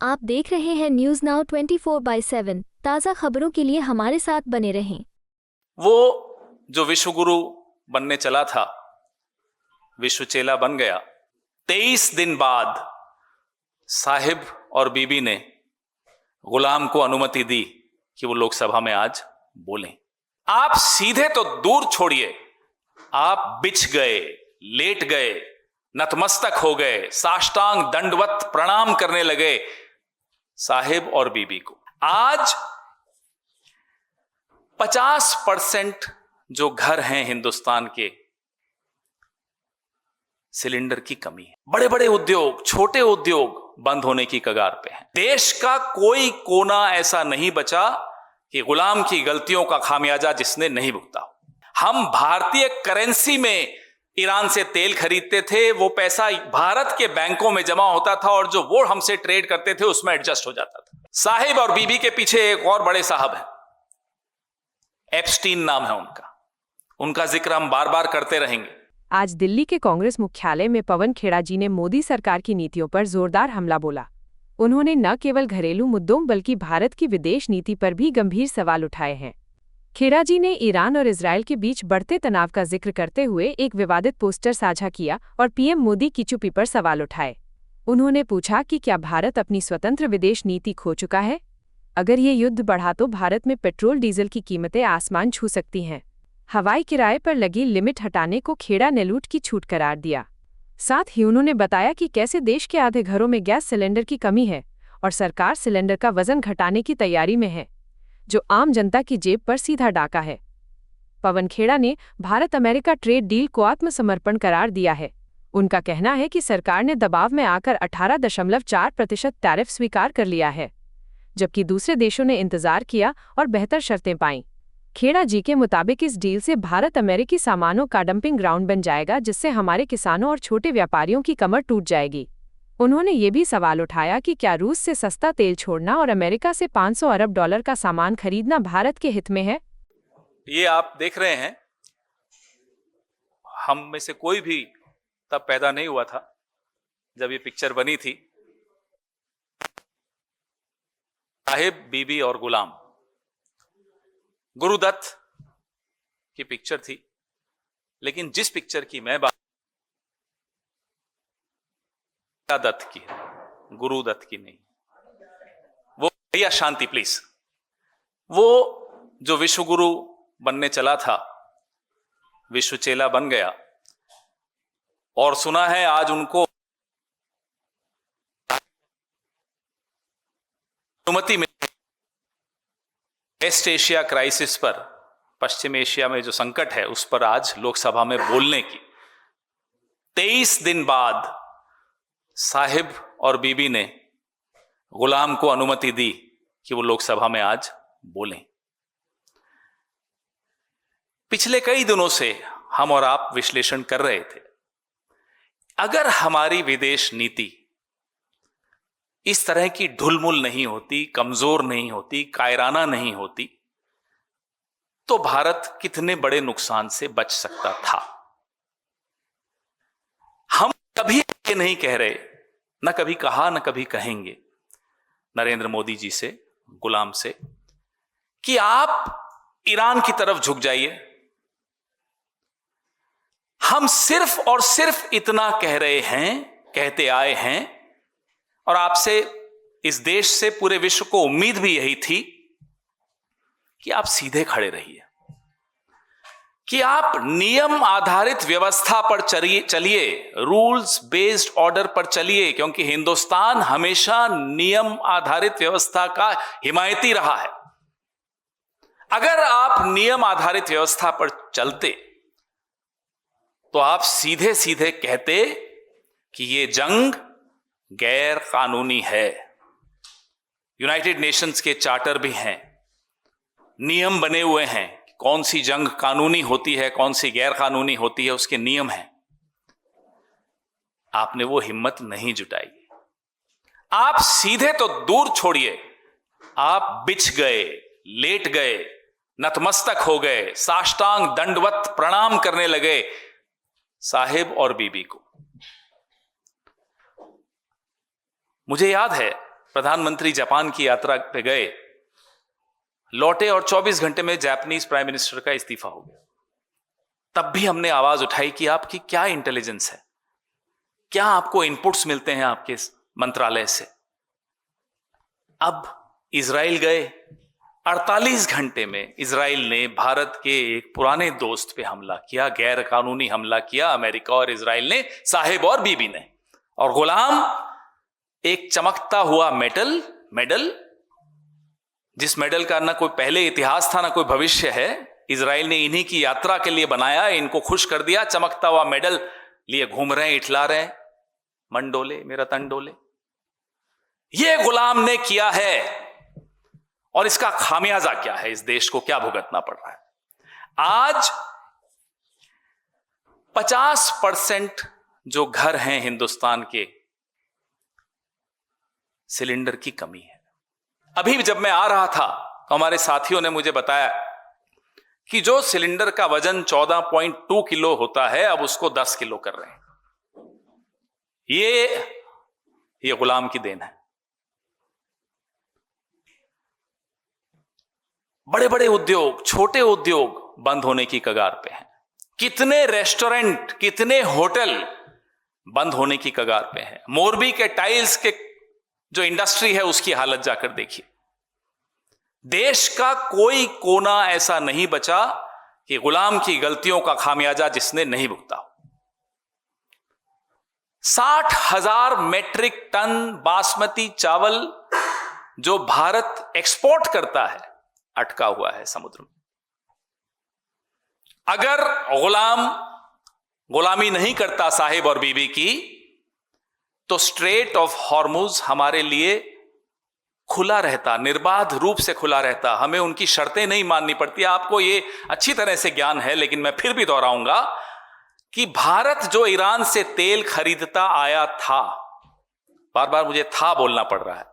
आप देख रहे हैं न्यूज नाउ 24/7 ताज़ा खबरों के लिए हमारे साथ बने रहें। वो जो विश्व गुरु बनने चला था, विश्व चेला बन गया। 23 दिन बाद साहिब और बीबी ने गुलाम को अनुमति दी कि वो लोकसभा में आज बोलें। आप सीधे तो दूर छोड़िए, आप बिछ गए, लेट गए, नतमस्तक हो गए, साष्टांग दंडवत प्रणाम करने लगे साहिब और बीबी को। आज 50% जो घर हैं हिंदुस्तान के, सिलेंडर की कमी है। बड़े बड़े उद्योग, छोटे उद्योग बंद होने की कगार पे हैं। देश का कोई कोना ऐसा नहीं बचा कि गुलाम की गलतियों का खामियाजा जिसने नहीं भुगता। हम भारतीय करेंसी में ईरान से तेल खरीदते थे, वो पैसा भारत के बैंकों में जमा होता था और जो वो हमसे ट्रेड करते थे उसमें एडजस्ट हो जाता था। साहिब और बीबी के पीछे एक और बड़े साहब हैं, एप्स्टीन नाम है उनका जिक्र हम बार बार करते रहेंगे। आज दिल्ली के कांग्रेस मुख्यालय में पवन खेड़ा जी ने मोदी सरकार की नीतियों पर जोरदार हमला बोला। उन्होंने न केवल घरेलू मुद्दों बल्कि भारत की विदेश नीति पर भी गंभीर सवाल उठाए हैं। खेड़ा जी ने ईरान और इजरायल के बीच बढ़ते तनाव का जिक्र करते हुए एक विवादित पोस्टर साझा किया और पीएम मोदी की चुप्पी पर सवाल उठाए। उन्होंने पूछा कि क्या भारत अपनी स्वतंत्र विदेश नीति खो चुका है? अगर ये युद्ध बढ़ा तो भारत में पेट्रोल डीजल की कीमतें आसमान छू सकती हैं। हवाई किराए पर लगी लिमिट हटाने को खेड़ा ने लूट की छूट करार दिया। साथ ही उन्होंने बताया कि कैसे देश के आधे घरों में गैस सिलेंडर की कमी है और सरकार सिलेंडर का वजन घटाने की तैयारी में है, जो आम जनता की जेब पर सीधा डाका है। पवन खेड़ा ने भारत अमेरिका ट्रेड डील को आत्मसमर्पण करार दिया है। उनका कहना है कि सरकार ने दबाव में आकर 18.4% टैरिफ स्वीकार कर लिया है, जबकि दूसरे देशों ने इंतजार किया और बेहतर शर्तें पाईं। खेड़ा जी के मुताबिक इस डील से भारत अमेरिकी सामानों का डंपिंग ग्राउंड बन जाएगा, जिससे हमारे किसानों और छोटे व्यापारियों की कमर टूट जाएगी। उन्होंने ये भी सवाल उठाया कि क्या रूस से सस्ता तेल छोड़ना और अमेरिका से $500 अरब का सामान खरीदना भारत के हित में है? ये आप देख रहे हैं, हम में से कोई भी तब पैदा नहीं हुआ था जब ये पिक्चर बनी थी। साहिब, बीबी और गुलाम, गुरुदत्त की पिक्चर थी, लेकिन जिस पिक्चर की मैं बात दत्त की है, गुरुदत्त की नहीं। वो भैया शांति प्लीज। वो जो विश्व गुरु बनने चला था, विश्व चेला बन गया और सुना है आज उनको अनुमति मिली वेस्ट एशिया क्राइसिस पर, पश्चिम एशिया में जो संकट है उस पर आज लोकसभा में बोलने की। 23 दिन बाद साहिब और बीबी ने गुलाम को अनुमति दी कि वो लोकसभा में आज बोलें। पिछले कई दिनों से हम और आप विश्लेषण कर रहे थे, अगर हमारी विदेश नीति इस तरह की ढुलमुल नहीं होती, कमजोर नहीं होती, कायराना नहीं होती, तो भारत कितने बड़े नुकसान से बच सकता था। हम कभी ये नहीं कह रहे, न कभी कहा न कभी कहेंगे नरेंद्र मोदी जी से, गुलाम से, कि आप ईरान की तरफ झुक जाइए। हम सिर्फ और सिर्फ इतना कह रहे हैं, कहते आए हैं, और आपसे, इस देश से, पूरे विश्व को उम्मीद भी यही थी कि आप सीधे खड़े रहिए, कि आप नियम आधारित व्यवस्था पर चलिए, रूल्स बेस्ड ऑर्डर पर चलिए, क्योंकि हिंदुस्तान हमेशा नियम आधारित व्यवस्था का हिमायती रहा है। अगर आप नियम आधारित व्यवस्था पर चलते तो आप सीधे सीधे कहते कि ये जंग गैर कानूनी है। यूनाइटेड नेशंस के चार्टर भी हैं, नियम बने हुए हैं, कौन सी जंग कानूनी होती है, कौन सी गैर कानूनी होती है, उसके नियम हैं। आपने वो हिम्मत नहीं जुटाई। आप सीधे तो दूर छोड़िए, आप बिछ गए, लेट गए, नतमस्तक हो गए, साष्टांग दंडवत प्रणाम करने लगे साहिब और बीबी को। मुझे याद है प्रधानमंत्री जापान की यात्रा पे गए, लौटे और 24 घंटे में जापानीज प्राइम मिनिस्टर का इस्तीफा हो गया। तब भी हमने आवाज उठाई कि आपकी क्या इंटेलिजेंस है, क्या आपको इनपुट्स मिलते हैं आपके मंत्रालय से। अब इजराइल गए, 48 घंटे में इजराइल ने भारत के एक पुराने दोस्त पे हमला किया, गैर कानूनी हमला किया। अमेरिका और इजराइल ने, साहिब और बीबी ने। और गुलाम एक चमकता हुआ मेडल, जिस मेडल का ना कोई पहले इतिहास था ना कोई भविष्य है, इजराइल ने इन्हीं की यात्रा के लिए बनाया, इनको खुश कर दिया। चमकता हुआ मेडल लिए घूम रहे हैं, इठला रहे हैं, मन डोले मेरा तन डोले। ये गुलाम ने किया है और इसका खामियाजा क्या है, इस देश को क्या भुगतना पड़ रहा है। आज 50% जो घर हैं हिंदुस्तान के, सिलेंडर की कमी है। अभी जब मैं आ रहा था तो हमारे साथियों ने मुझे बताया कि जो सिलेंडर का वजन 14.2 किलो होता है, अब उसको 10 किलो कर रहे हैं। ये गुलाम की देन है। बड़े बड़े उद्योग, छोटे उद्योग बंद होने की कगार पे हैं। कितने रेस्टोरेंट, कितने होटल बंद होने की कगार पे हैं। मोरबी के टाइल्स के जो इंडस्ट्री है उसकी हालत जाकर देखिए। देश का कोई कोना ऐसा नहीं बचा कि गुलाम की गलतियों का खामियाजा जिसने नहीं भुगता। 60,000 मेट्रिक टन बासमती चावल जो भारत एक्सपोर्ट करता है, अटका हुआ है समुद्र में। अगर गुलामी नहीं करता साहिब और बीबी की, तो स्ट्रेट ऑफ हॉर्मुज हमारे लिए खुला रहता, निर्बाध रूप से खुला रहता। हमें उनकी शर्तें नहीं माननी पड़ती। आपको ये अच्छी तरह से ज्ञान है, लेकिन मैं फिर भी दोहराऊंगा कि भारत जो ईरान से तेल खरीदता आया था, बार बार मुझे था बोलना पड़ रहा है,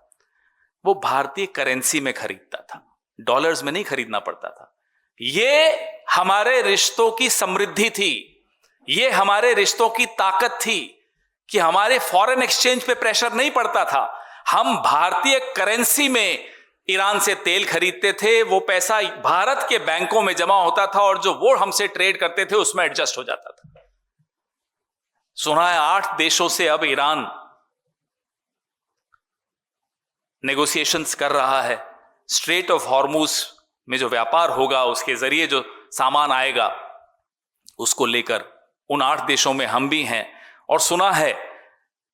वो भारतीय करेंसी में खरीदता था, डॉलर्स में नहीं खरीदना पड़ता था। ये हमारे रिश्तों की समृद्धि थी, ये हमारे रिश्तों की ताकत थी कि हमारे फॉरेन एक्सचेंज पे प्रेशर नहीं पड़ता था। हम भारतीय करेंसी में ईरान से तेल खरीदते थे, वो पैसा भारत के बैंकों में जमा होता था और जो वो हमसे ट्रेड करते थे उसमें एडजस्ट हो जाता था। सुना है 8 देशों से अब ईरान नेगोशिएशंस कर रहा है। स्ट्रेट ऑफ हॉर्मुज में जो व्यापार होगा, उसके जरिए जो सामान आएगा, उसको लेकर उन 8 देशों में हम भी हैं। और सुना है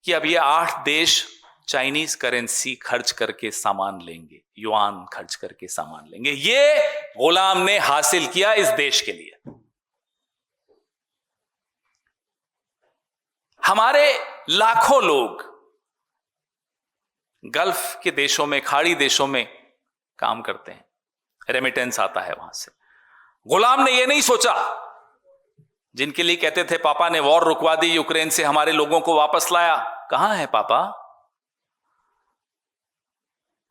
कि अब ये 8 देश चाइनीज करेंसी खर्च करके सामान लेंगे, युआन खर्च करके सामान लेंगे। ये गुलाम ने हासिल किया इस देश के लिए। हमारे लाखों लोग गल्फ के देशों में, खाड़ी देशों में काम करते हैं, रेमिटेंस आता है वहां से। गुलाम ने यह नहीं सोचा, जिनके लिए कहते थे पापा ने वॉर रुकवा दी, यूक्रेन से हमारे लोगों को वापस लाया। कहां है पापा?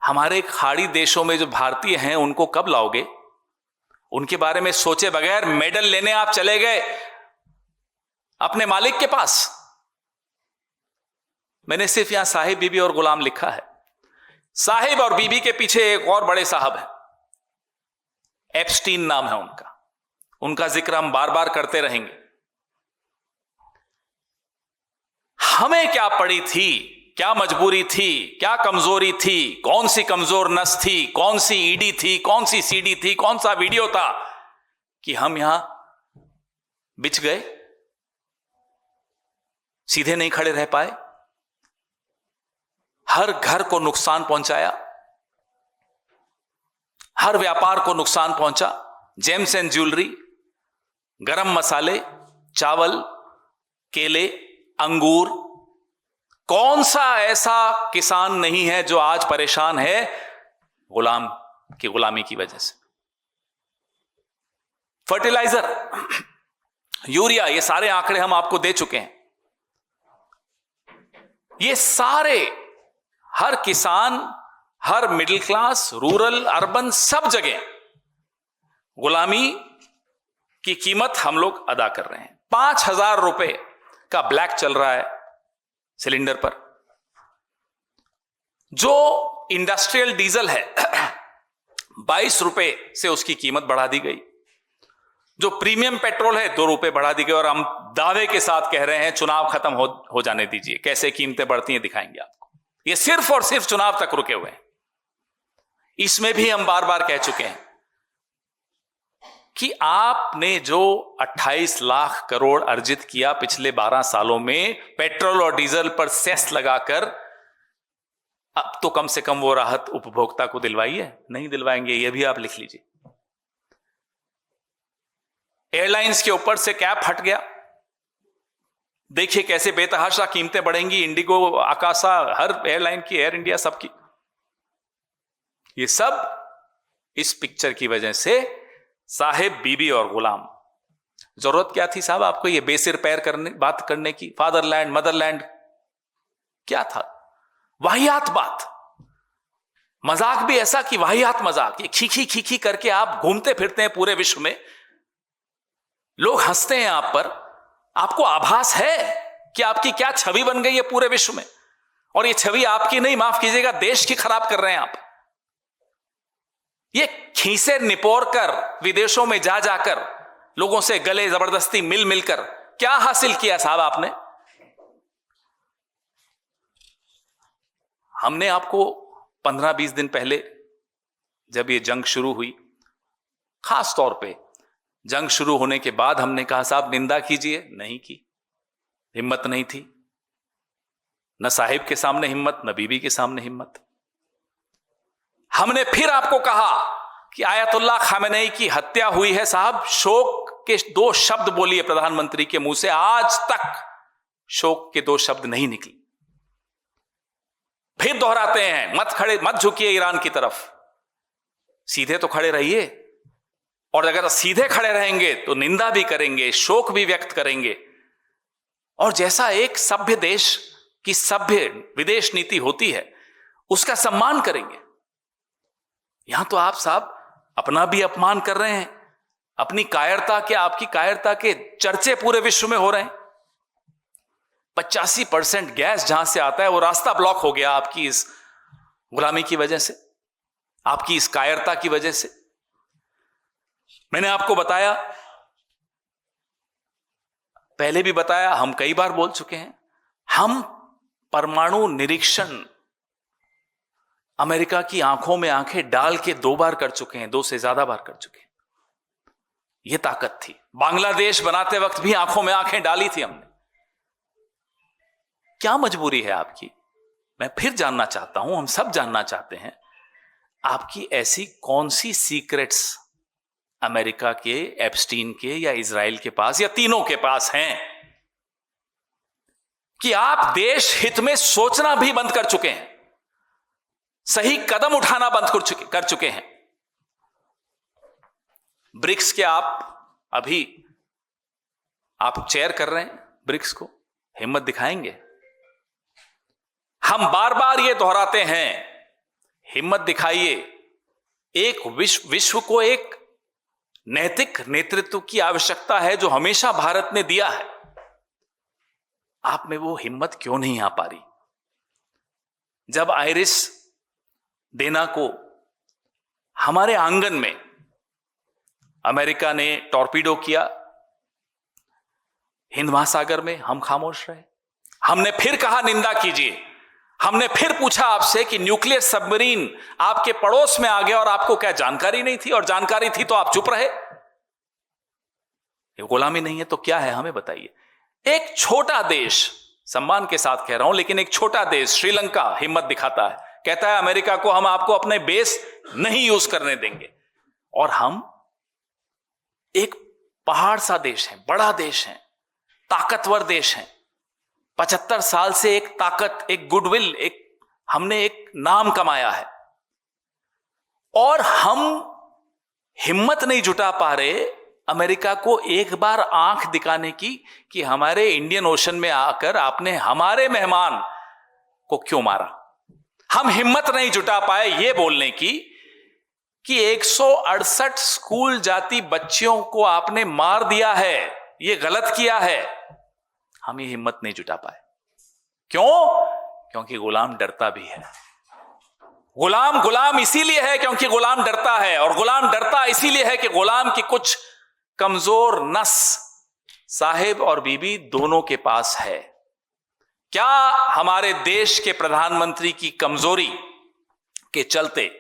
हमारे खाड़ी देशों में जो भारतीय हैं उनको कब लाओगे? उनके बारे में सोचे बगैर मेडल लेने आप चले गए अपने मालिक के पास। मैंने सिर्फ यहां साहिब, बीबी और गुलाम लिखा है। साहिब और बीबी के पीछे एक और बड़े साहब हैं, एप्स्टीन नाम है उनका जिक्र हम बार बार करते रहेंगे। हमें क्या पड़ी थी, क्या मजबूरी थी, क्या कमजोरी थी, कौन सी कमजोर नस थी, कौन सी ईडी थी, कौन सी सीडी थी, कौन सा वीडियो था कि हम यहां बिछ गए, सीधे नहीं खड़े रह पाए, हर घर को नुकसान पहुंचाया, हर व्यापार को नुकसान पहुंचा। जेम्स एंड ज्वेलरी, गरम मसाले, चावल, केले, अंगूर, कौन सा ऐसा किसान नहीं है जो आज परेशान है गुलाम की गुलामी की वजह से। फर्टिलाइजर, यूरिया, ये सारे आंकड़े हम आपको दे चुके हैं। ये सारे, हर किसान, हर मिडिल क्लास, रूरल, अर्बन, सब जगह गुलामी की कीमत हम लोग अदा कर रहे हैं। 5,000 रुपए का ब्लैक चल रहा है सिलेंडर पर। जो इंडस्ट्रियल डीजल है 22 रुपए से उसकी कीमत बढ़ा दी गई, जो प्रीमियम पेट्रोल है 2 रुपए बढ़ा दी गई, और हम दावे के साथ कह रहे हैं चुनाव खत्म हो जाने दीजिए, कैसे कीमतें बढ़ती हैं दिखाएंगे आपको। ये सिर्फ और सिर्फ चुनाव तक रुके हुए हैं। इसमें भी हम बार बार कह चुके हैं कि आपने जो 28 लाख करोड़ अर्जित किया पिछले 12 सालों में पेट्रोल और डीजल पर सेस लगाकर, अब तो कम से कम वो राहत उपभोक्ता को दिलवाइए। नहीं दिलवाएंगे, ये भी आप लिख लीजिए। एयरलाइंस के ऊपर से कैप हट गया, देखिए कैसे बेतहाशा कीमतें बढ़ेंगी। इंडिगो, आकाशा, हर एयरलाइन की, एयर इंडिया, सबकी। ये सब इस पिक्चर की वजह से साहेब, बीबी और गुलाम। जरूरत क्या थी साहब आपको ये बेसिर पैर बात करने की? फादरलैंड, मदरलैंड, क्या था? वाहियात बात, मजाक भी ऐसा कि वाहियात मजाक। ये खीखी खीखी करके आप घूमते फिरते हैं पूरे विश्व में, लोग हंसते हैं आप पर। आपको आभास है कि आपकी क्या छवि बन गई है पूरे विश्व में, और ये छवि आपकी नहीं, माफ कीजिएगा, देश की खराब कर रहे हैं आप। ये खीसे निपोर कर विदेशों में जा जाकर लोगों से गले जबरदस्ती मिल मिलकर क्या हासिल किया साहब आपने? हमने आपको 15-20 दिन पहले जब ये जंग शुरू हुई, खास तौर पे जंग शुरू होने के बाद हमने कहा साहब निंदा कीजिए, नहीं की, हिम्मत नहीं थी। न साहिब के सामने हिम्मत, न बीबी के सामने हिम्मत। हमने फिर आपको कहा कि आयतुल्लाह खामेनेई की हत्या हुई है साहब, शोक के 2 शब्द बोलिए प्रधानमंत्री के मुंह से, आज तक शोक के 2 शब्द नहीं निकले। फिर दोहराते हैं, मत झुकिए ईरान की तरफ, सीधे तो खड़े रहिए, और अगर सीधे खड़े रहेंगे तो निंदा भी करेंगे, शोक भी व्यक्त करेंगे, और जैसा एक सभ्य देश की सभ्य विदेश नीति होती है उसका सम्मान करेंगे। यहां तो आप साहब अपना भी अपमान कर रहे हैं, अपनी कायरता के, आपकी कायरता के चर्चे पूरे विश्व में हो रहे हैं। 85% गैस जहां से आता है वो रास्ता ब्लॉक हो गया आपकी इस गुलामी की वजह से, आपकी इस कायरता की वजह से। मैंने आपको बताया, पहले भी बताया, हम कई बार बोल चुके हैं, हम परमाणु निरीक्षण अमेरिका की आंखों में आंखें डाल के 2 बार कर चुके हैं, 2 से ज्यादा बार कर चुके हैं। यह ताकत थी। बांग्लादेश बनाते वक्त भी आंखों में आंखें डाली थी हमने। क्या मजबूरी है आपकी? मैं फिर जानना चाहता हूं, हम सब जानना चाहते हैं, आपकी ऐसी कौन सी सीक्रेट्स अमेरिका के, एप्स्टीन के या इजराइल के पास या तीनों के पास हैं कि आप देश हित में सोचना भी बंद कर चुके हैं, सही कदम उठाना बंद कर चुके हैं? ब्रिक्स के आप चेयर कर रहे हैं ब्रिक्स को, हिम्मत दिखाएंगे? हम बार बार ये दोहराते हैं, हिम्मत दिखाइए। एक विश्व को एक नैतिक नेतृत्व की आवश्यकता है जो हमेशा भारत ने दिया है। आप में वो हिम्मत क्यों नहीं आ पा रही? जब आइरिस देना को हमारे आंगन में अमेरिका ने टॉर्पीडो किया हिंद महासागर में, हम खामोश रहे। हमने फिर कहा निंदा कीजिए, हमने फिर पूछा आपसे कि न्यूक्लियर सबमरीन आपके पड़ोस में आ गया और आपको क्या जानकारी नहीं थी? और जानकारी थी तो आप चुप रहे। ये गुलामी नहीं है तो क्या है, हमें बताइए। एक छोटा देश, सम्मान के साथ कह रहा हूं, लेकिन एक छोटा देश श्रीलंका हिम्मत दिखाता है, कहता है अमेरिका को हम आपको अपने बेस नहीं यूज करने देंगे। और हम एक पहाड़ सा देश है, बड़ा देश है, ताकतवर देश है, 75 साल से एक ताकत, एक गुडविल, हमने एक नाम कमाया है, और हम हिम्मत नहीं जुटा पा रहे अमेरिका को एक बार आंख दिखाने की कि हमारे इंडियन ओशन में आकर आपने हमारे मेहमान को क्यों मारा। हम हिम्मत नहीं जुटा पाए ये बोलने की कि 168 स्कूल जाती बच्चियों को आपने मार दिया है, ये गलत किया है। हम ये हिम्मत नहीं जुटा पाए। क्यों? क्योंकि गुलाम डरता भी है। गुलाम गुलाम इसीलिए है क्योंकि गुलाम डरता है, और गुलाम डरता इसीलिए है कि गुलाम की कुछ कमजोर नस साहिब और बीबी दोनों के पास है। क्या हमारे देश के प्रधानमंत्री की कमजोरी के चलते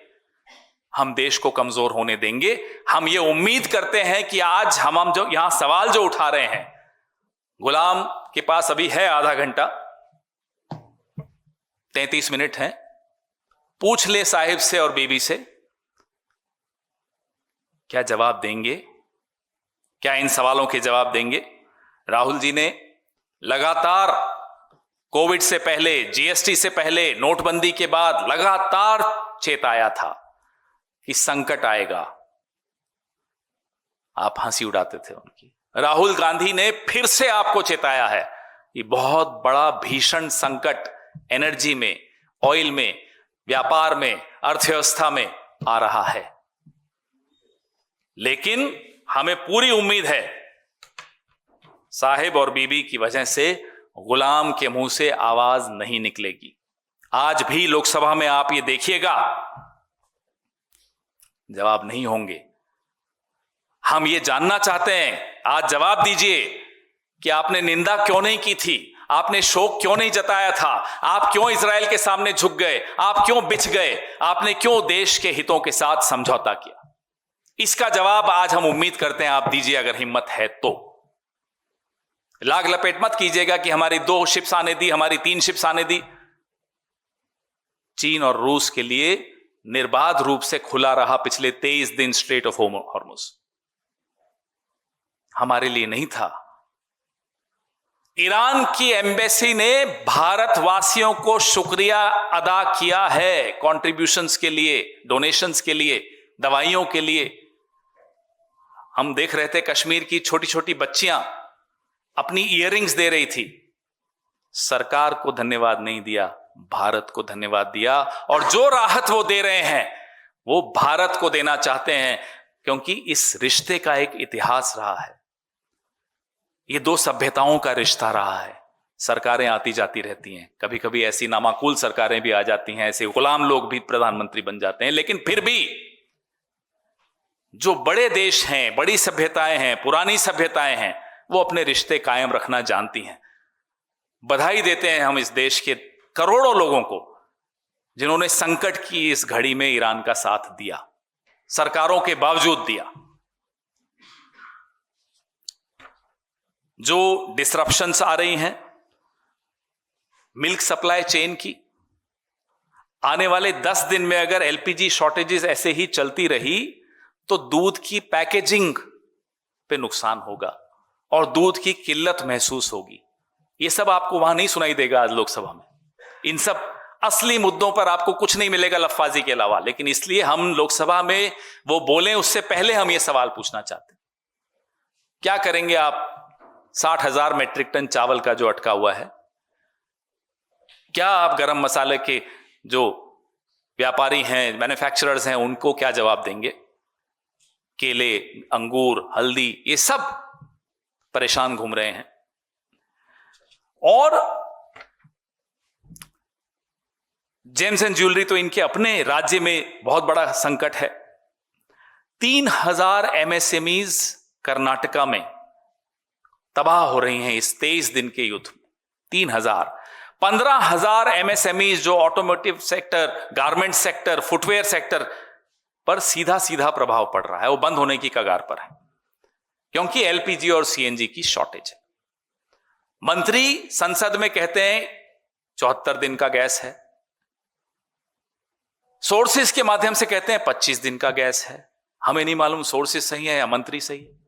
हम देश को कमजोर होने देंगे? हम ये उम्मीद करते हैं कि आज हम जो यहां सवाल जो उठा रहे हैं, गुलाम के पास अभी है आधा घंटा, 33 मिनट है, पूछ ले साहिब से और बीबी से, क्या जवाब देंगे? क्या इन सवालों के जवाब देंगे? राहुल जी ने लगातार कोविड से पहले, जीएसटी से पहले, नोटबंदी के बाद लगातार चेताया था कि संकट आएगा। आप हंसी उड़ाते थे उनकी। राहुल गांधी ने फिर से आपको चेताया है कि बहुत बड़ा भीषण संकट एनर्जी में, ऑयल में, व्यापार में, अर्थव्यवस्था में आ रहा है। लेकिन हमें पूरी उम्मीद है साहिब और बीबी की वजह से गुलाम के मुंह से आवाज नहीं निकलेगी। आज भी लोकसभा में आप ये देखिएगा, जवाब नहीं होंगे। हम ये जानना चाहते हैं, आज जवाब दीजिए कि आपने निंदा क्यों नहीं की थी, आपने शोक क्यों नहीं जताया था, आप क्यों इजराइल के सामने झुक गए, आप क्यों बिछ गए, आपने क्यों देश के हितों के साथ समझौता किया? इसका जवाब आज हम उम्मीद करते हैं आप दीजिए, अगर हिम्मत है तो। लाग लपेट मत कीजिएगा कि हमारी 2 शिप्स आने दी, हमारी 3 शिप्स आने दी। चीन और रूस के लिए निर्बाध रूप से खुला रहा पिछले 23 दिन स्ट्रेट ऑफ हॉर्मुज, हमारे लिए नहीं था। ईरान की एम्बेसी ने भारतवासियों को शुक्रिया अदा किया है, कंट्रीब्यूशंस के लिए, डोनेशंस के लिए, दवाइयों के लिए। हम देख रहे थे कश्मीर की छोटी छोटी बच्चियां अपनी इयररिंग्स दे रही थी, सरकार को धन्यवाद नहीं दिया, भारत को धन्यवाद दिया। और जो राहत वो दे रहे हैं वो भारत को देना चाहते हैं, क्योंकि इस रिश्ते का एक इतिहास रहा है। ये 2 सभ्यताओं का रिश्ता रहा है। सरकारें आती जाती रहती हैं, कभी कभी ऐसी नामाकूल सरकारें भी आ जाती हैं, ऐसे गुलाम लोग भी प्रधानमंत्री बन जाते हैं, लेकिन फिर भी जो बड़े देश हैं, बड़ी सभ्यताएं हैं, पुरानी सभ्यताएं हैं, वो अपने रिश्ते कायम रखना जानती हैं। बधाई देते हैं हम इस देश के करोड़ों लोगों को जिन्होंने संकट की इस घड़ी में ईरान का साथ दिया, सरकारों के बावजूद दिया। जो डिसरप्शंस आ रही हैं मिल्क सप्लाई चेन की, आने वाले 10 दिन में अगर एलपीजी शॉर्टेजेस ऐसे ही चलती रही तो दूध की पैकेजिंग पे नुकसान होगा और दूध की किल्लत महसूस होगी। ये सब आपको वहां नहीं सुनाई देगा आज लोकसभा में। इन सब असली मुद्दों पर आपको कुछ नहीं मिलेगा लफ्फाजी के अलावा, लेकिन इसलिए हम लोकसभा में वो बोलें उससे पहले हम ये सवाल पूछना चाहते हैं, क्या करेंगे आप 60,000 मेट्रिक टन चावल का जो अटका हुआ है? क्या आप गरम मसाले के जो व्यापारी हैं, मैन्युफैक्चरर्स हैं, उनको क्या जवाब देंगे? केले, अंगूर, हल्दी, ये सब परेशान घूम रहे हैं। और जेम्स एंड ज्वेलरी तो इनके अपने राज्य में बहुत बड़ा संकट है। 3,000 एमएसएमईज कर्नाटका में तबाह हो रही हैं इस 23 दिन के युद्ध में। 3,000, 15,000 एमएसएमईज जो automotive sector, garment sector, footwear sector पर सीधा सीधा प्रभाव पड़ रहा है, वो बंद होने की कगार पर है, क्योंकि एलपीजी और सीएनजी की शॉर्टेज है। मंत्री संसद में कहते हैं 74 दिन का गैस है, सोर्सेस के माध्यम से कहते हैं 25 दिन का गैस है। हमें नहीं मालूम सोर्सेस सही है या मंत्री सही है।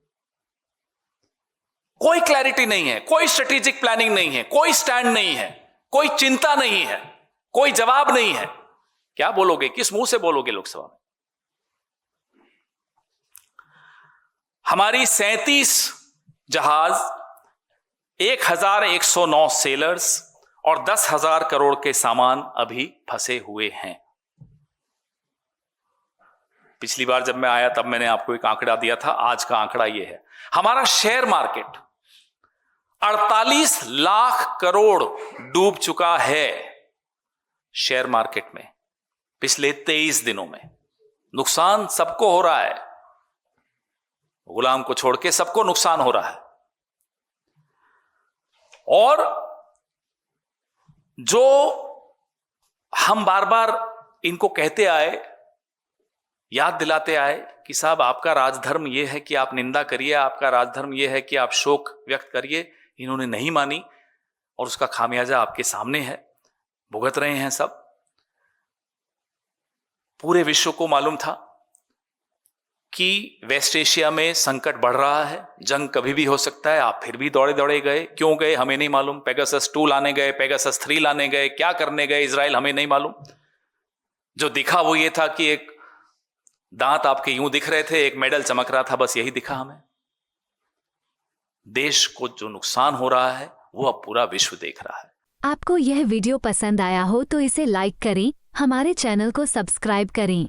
कोई क्लैरिटी नहीं है, कोई स्ट्रेटेजिक प्लानिंग नहीं है, कोई स्टैंड नहीं है, कोई चिंता नहीं है, कोई जवाब नहीं है। क्या बोलोगे, किस मुंह से बोलोगे लोकसभा में? हमारी 37 जहाज, 1,109 सेलर्स और 10,000 करोड़ के सामान अभी फंसे हुए हैं। पिछली बार जब मैं आया तब मैंने आपको एक आंकड़ा दिया था, आज का आंकड़ा यह है। हमारा शेयर मार्केट 48 लाख करोड़ डूब चुका है शेयर मार्केट में। पिछले 23 दिनों में नुकसान सबको हो रहा है, गुलाम को छोड़ के सबको नुकसान हो रहा है। और जो हम बार बार इनको कहते आए, याद दिलाते आए कि साहब आपका राजधर्म यह है कि आप निंदा करिए, आपका राजधर्म यह है कि आप शोक व्यक्त करिए, इन्होंने नहीं मानी और उसका खामियाजा आपके सामने है, भुगत रहे हैं सब। पूरे विश्व को मालूम था कि वेस्ट एशिया में संकट बढ़ रहा है, जंग कभी भी हो सकता है, आप फिर भी दौड़े दौड़े गए। क्यों गए हमें नहीं मालूम, पेगासस 2 लाने गए, पेगासस 3 लाने गए, क्या करने गए इजराइल हमें नहीं मालूम। जो दिखा वो ये था कि एक दांत आपके यूं दिख रहे थे, एक मेडल चमक रहा था, बस यही दिखा हमें। देश को जो नुकसान हो रहा है वो अब पूरा विश्व देख रहा है। आपको यह वीडियो पसंद आया हो तो इसे लाइक करें, हमारे चैनल को सब्सक्राइब करें।